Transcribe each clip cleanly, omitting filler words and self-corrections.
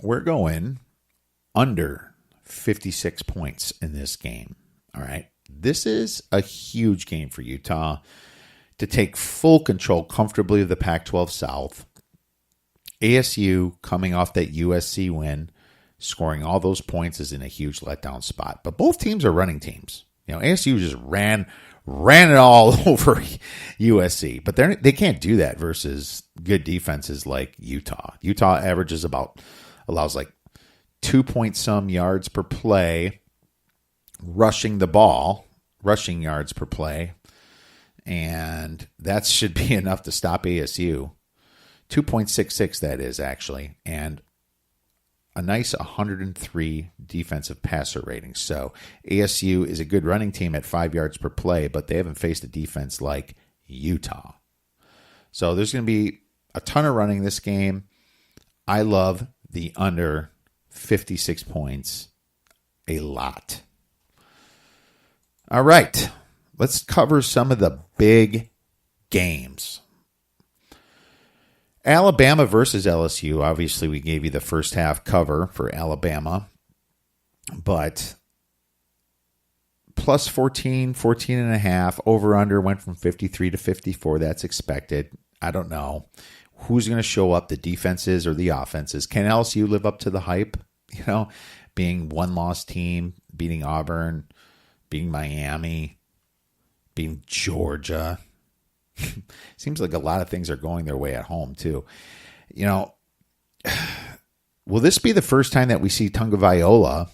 we're going under 56 points in this game. All right. This is a huge game for Utah to take full control comfortably of the Pac-12 South. ASU coming off that USC win, scoring all those points is in a huge letdown spot. But both teams are running teams. ASU just ran it all over USC. But they can't do that versus good defenses like Utah. Utah allows like 2 point some yards per play, rushing the ball, rushing yards per play. And that should be enough to stop ASU. 2.66 that is actually. And a nice 103 defensive passer rating. So ASU is a good running team at 5 yards per play, but they haven't faced a defense like Utah. So there's going to be a ton of running this game. I love the under 56 points a lot. All right, let's cover some of the big games. Alabama versus LSU. Obviously, we gave you the first half cover for Alabama, but plus 14 and a half, over under went from 53 to 54. That's expected. I don't know who's going to show up, the defenses or the offenses. Can LSU live up to the hype? Being one-loss team, beating Auburn, beating Miami, beating Georgia. Seems like a lot of things are going their way at home, too. Will this be the first time that we see Tunga Viola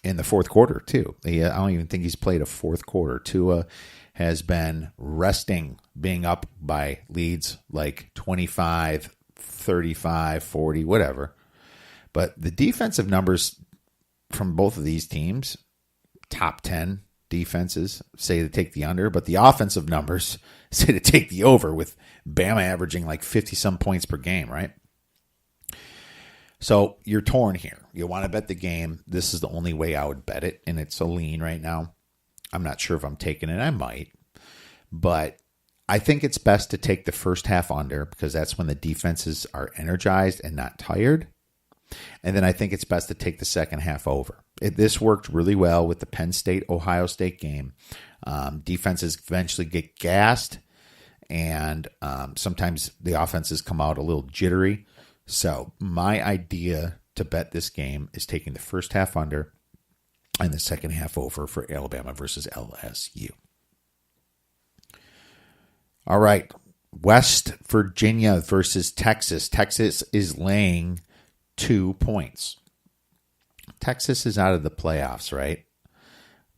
in the fourth quarter, too? I don't even think he's played a fourth quarter. Tua has been resting, being up by leads like 25, 35, 40, whatever. But the defensive numbers from both of these teams, top 10 defenses, say to take the under, but the offensive numbers say to take the over, with Bama averaging like 50-some points per game, right? So you're torn here. You want to bet the game. This is the only way I would bet it, and it's a lean right now. I'm not sure if I'm taking it. I might. But I think it's best to take the first half under, because that's when the defenses are energized and not tired. And then I think it's best to take the second half over. This worked really well with the Penn State-Ohio State game. Defenses eventually get gassed, and sometimes the offenses come out a little jittery. So my idea to bet this game is taking the first half under and the second half over for Alabama versus LSU. All right, West Virginia versus Texas. Texas is laying 2 points. Texas is out of the playoffs, right?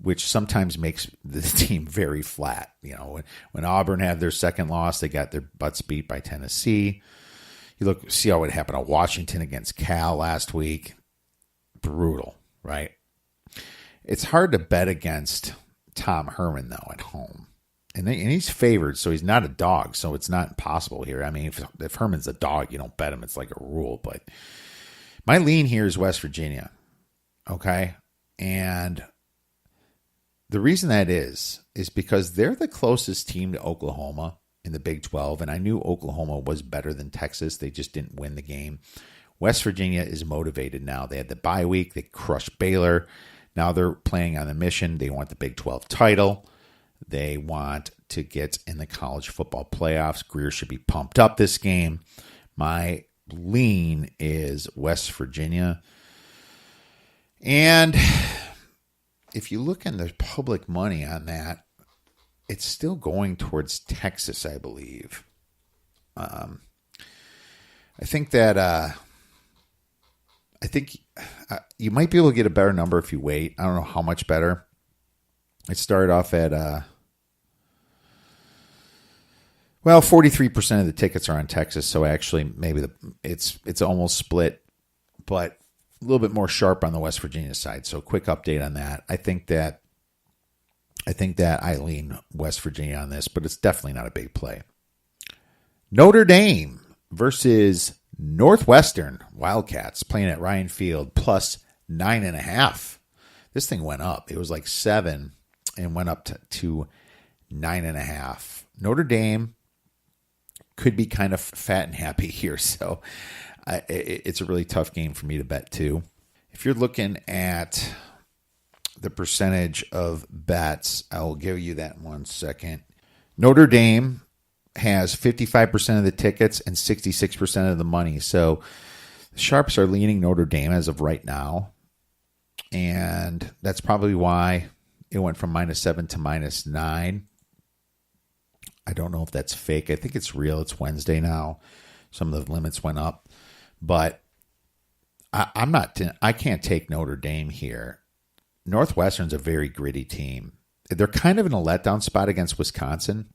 Which sometimes makes the team very flat. When Auburn had their second loss, they got their butts beat by Tennessee. See how it happened to Washington against Cal last week. Brutal, right? It's hard to bet against Tom Herman, though, at home. And he's favored, so he's not a dog, so it's not impossible here. I mean, if Herman's a dog, you don't bet him. It's like a rule. But my lean here is West Virginia, okay? And the reason that is because they're the closest team to Oklahoma in the Big 12, and I knew Oklahoma was better than Texas. They just didn't win the game. West Virginia is motivated now. They had the bye week. They crushed Baylor. Now they're playing on a mission. They want the Big 12 title. They want to get in the college football playoffs. Greer should be pumped up this game. My lean is West Virginia. And if you look in the public money on that, it's still going towards Texas, I believe. I think you might be able to get a better number if you wait. I don't know how much better. It started off at 43% of the tickets are on Texas, so actually maybe it's almost split, but a little bit more sharp on the West Virginia side. So quick update on that. I think that I lean West Virginia on this, but it's definitely not a big play. Notre Dame versus Northwestern Wildcats, playing at Ryan Field, plus 9.5. This thing went up. It was like 7 and went up to 9.5. Notre Dame could be kind of fat and happy here. So It's a really tough game for me to bet too. If you're looking at the percentage of bets, I'll give you that in 1 second. Notre Dame has 55% of the tickets and 66% of the money. So the sharps are leaning Notre Dame as of right now. And that's probably why it went from -7 to -9. I don't know if that's fake. I think it's real. It's Wednesday now. Some of the limits went up. But I can't take Notre Dame here. Northwestern's a very gritty team. They're kind of in a letdown spot against Wisconsin.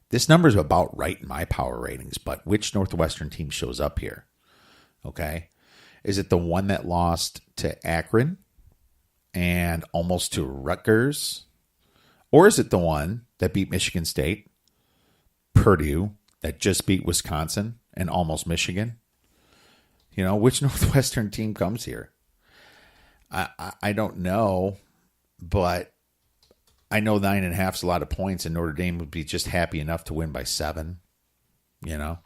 This number is about right in my power ratings, but which Northwestern team shows up here? Okay. Is it the one that lost to Akron and almost to Rutgers? Or is it the one that beat Michigan State, Purdue, that just beat Wisconsin and almost Michigan? You know, which Northwestern team comes here? I don't know, but I know 9.5 is a lot of points, and Notre Dame would be just happy enough to win by 7. You know,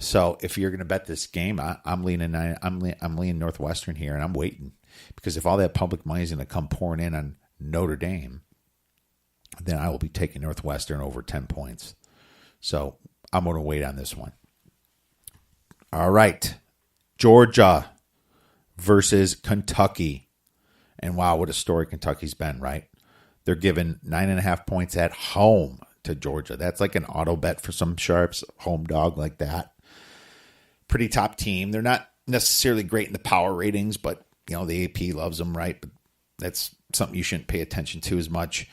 so if you're going to bet this game, I'm leaning Northwestern here, and I'm waiting because if all that public money is going to come pouring in on Notre Dame, then I will be taking Northwestern over 10 points. So I'm going to wait on this one. All right, Georgia versus Kentucky. And wow, what a story Kentucky's been, right? They're given 9.5 points at home to Georgia. That's like an auto bet for some sharps, home dog like that. Pretty top team. They're not necessarily great in the power ratings, but you know, the AP loves them, right? But that's something you shouldn't pay attention to as much.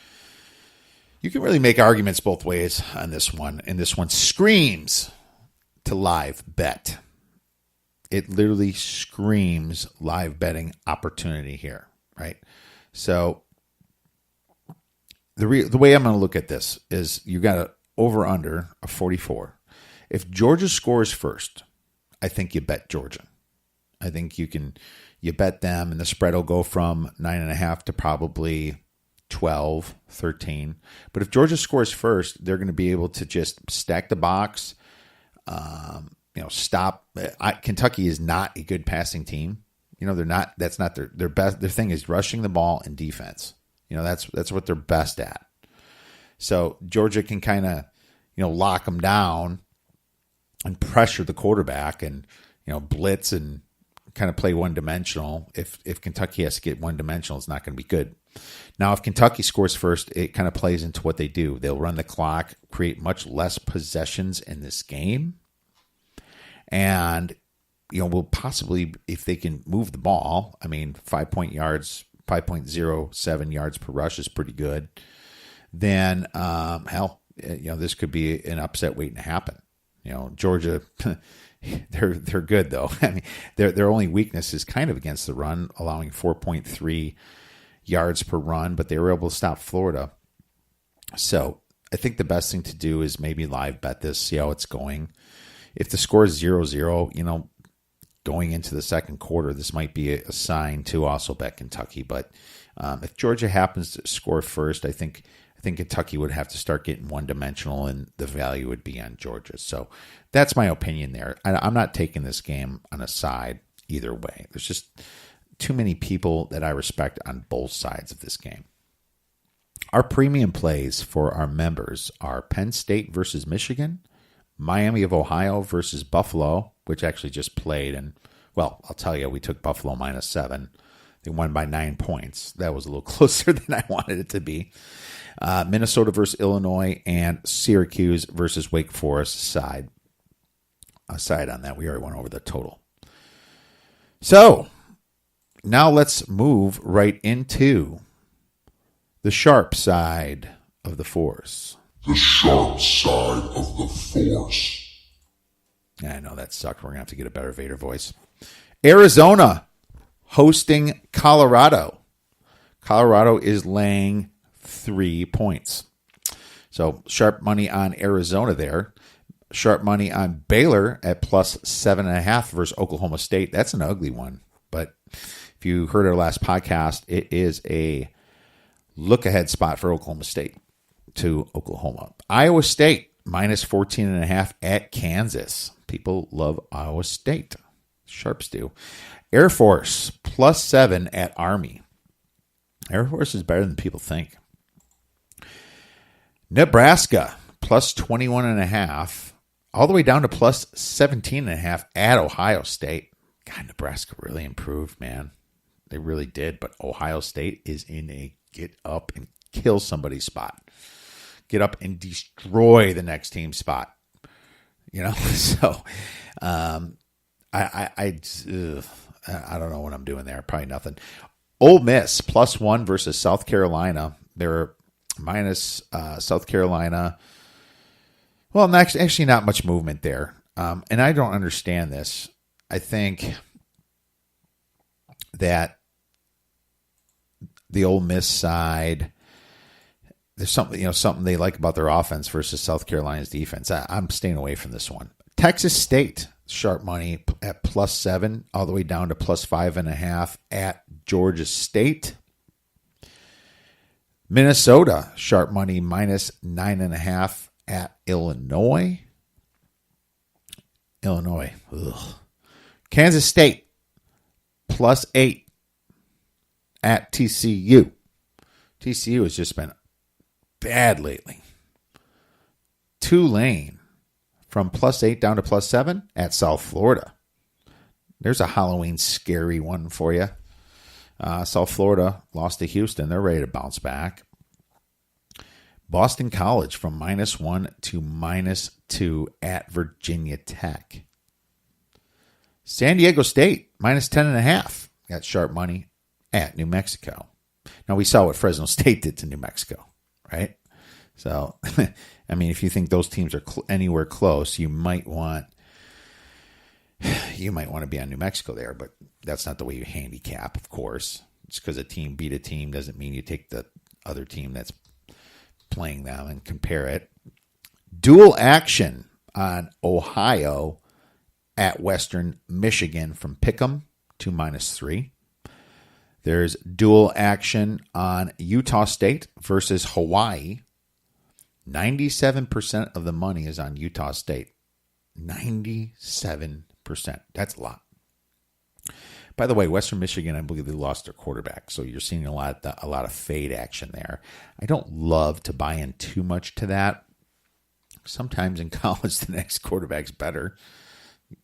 You can really make arguments both ways on this one. And this one screams to live bet. It literally screams live betting opportunity here, right? So the way I'm going to look at this is you got an over-under of 44. If Georgia scores first, I think you bet Georgia. I think you bet them, and the spread will go from 9.5 to probably 12, 13. But if Georgia scores first, they're going to be able to just stack the box, stop. Kentucky is not a good passing team. You know, they're not. That's not their best. Their thing is rushing the ball and defense. You know, that's what they're best at. So Georgia can kind of, lock them down and pressure the quarterback and, blitz and kind of play one-dimensional. If Kentucky has to get one-dimensional, it's not going to be good. Now, if Kentucky scores first, it kind of plays into what they do. They'll run the clock, create much less possessions in this game. And, will possibly, if they can move the ball, 5.07 yards per rush is pretty good. Then, this could be an upset waiting to happen. Georgia, they're good though. Their only weakness is kind of against the run, allowing 4.3 yards per run, but they were able to stop Florida. So I think the best thing to do is maybe live bet this, see how it's going. If the score is 0-0, going into the second quarter, this might be a sign to also bet Kentucky. But if Georgia happens to score first, I think Kentucky would have to start getting one-dimensional, and the value would be on Georgia. So that's my opinion there. I'm not taking this game on a side either way. There's just too many people that I respect on both sides of this game. Our premium plays for our members are Penn State versus Michigan, Miami of Ohio versus Buffalo, which actually just played. And, well, I'll tell you, we took Buffalo -7. They won by 9 points. That was a little closer than I wanted it to be. Minnesota versus Illinois, and Syracuse versus Wake Forest side on that. We already went over the total. So now let's move right into the sharp side of the force. The sharp side of the force. Yeah, I know that sucked. We're going to have to get a better Vader voice. Arizona hosting Colorado. Colorado is laying 3 points. So sharp money on Arizona there. Sharp money on Baylor at +7.5 versus Oklahoma State. That's an ugly one. But if you heard our last podcast, it is a look-ahead spot for Oklahoma State to Oklahoma. Iowa State minus 14.5 at Kansas. People love Iowa State. Sharps do. Air Force plus 7 at Army. Air Force is better than people think. Nebraska plus 21.5, all the way down to plus 17.5 at Ohio State. God, Nebraska really improved, man. They really did. But Ohio State is in a get up and kill somebody's spot. Get up and destroy the next team's spot. You know, so I don't know what I'm doing there. Probably nothing. Ole Miss plus 1 versus South Carolina. They're minus South Carolina. Well, actually not much movement there. And I don't understand this. I think that the Ole Miss side, there's something they like about their offense versus South Carolina's defense. I'm staying away from this one. Texas State, sharp money at plus 7, all the way down to plus 5.5 at Georgia State. Minnesota, sharp money, minus 9.5 at Illinois. Ugh. Kansas State, plus 8 at TCU. TCU has just been bad lately. Tulane, from plus 8 down to plus 7 at South Florida. There's a Halloween scary one for you. South Florida lost to Houston. They're ready to bounce back. Boston College from minus 1 to minus 2 at Virginia Tech. San Diego State, minus 10.5. Got sharp money at New Mexico. Now, we saw what Fresno State did to New Mexico, right? So, I mean, if you think those teams are anywhere close, you might want to be on New Mexico there, but that's not the way you handicap, of course. Just because a team beat a team doesn't mean you take the other team that's playing them and compare it. Dual action on Ohio at Western Michigan from Pick'em to minus 3. There's dual action on Utah State versus Hawaii. 97% of the money is on Utah State. 97%. That's a lot. By the way, Western Michigan, I believe they lost their quarterback, so you're seeing a lot of fade action there. I don't love to buy in too much to that. Sometimes in college, the next quarterback's better.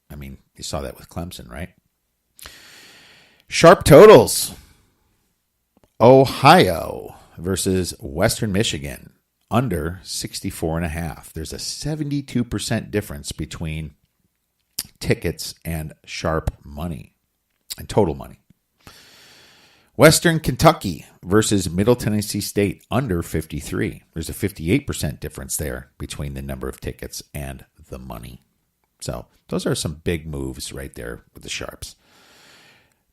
I mean, you saw that with Clemson, right? Sharp totals. Ohio versus Western Michigan. Under 64.5. There's a 72% difference between tickets and sharp money and total money. Western Kentucky versus Middle Tennessee State under 53. There's a 58% difference there between the number of tickets and the money. So those are some big moves right there with the sharps.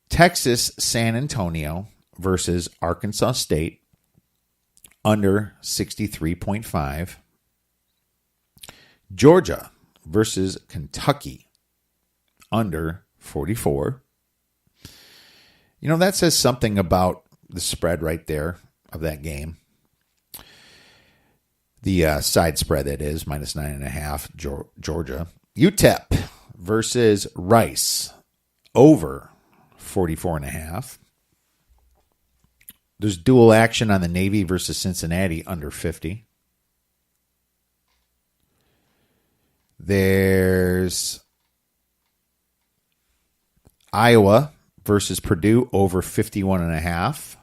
Texas San Antonio versus Arkansas State under 63.5. Georgia versus Kentucky under 44. You know, that says something about the spread right there of that game. The side spread, that is, minus 9.5, Georgia. UTEP versus Rice over 44.5. There's dual action on the Navy versus Cincinnati under 50. There's Iowa versus Purdue over 51.5.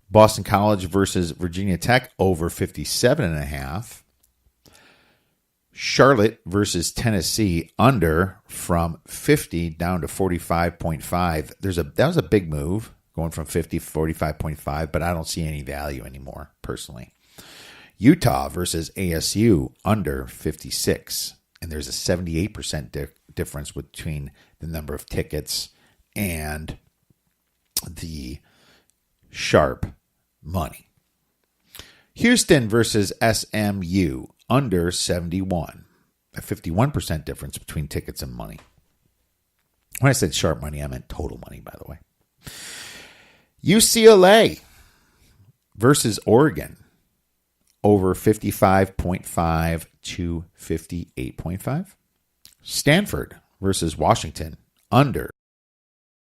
Boston College versus Virginia Tech over 57.5. Charlotte versus Tennessee under from 50 down to 45.5. That was a big move, going from 50 to 45.5, but I don't see any value anymore, personally. Utah versus ASU under 56. And there's a 78% difference between the number of tickets and the sharp money. Houston versus SMU under 71. A 51% difference between tickets and money. When I said sharp money, I meant total money, by the way. UCLA versus Oregon over 55.5 to 58.5. Stanford versus Washington, under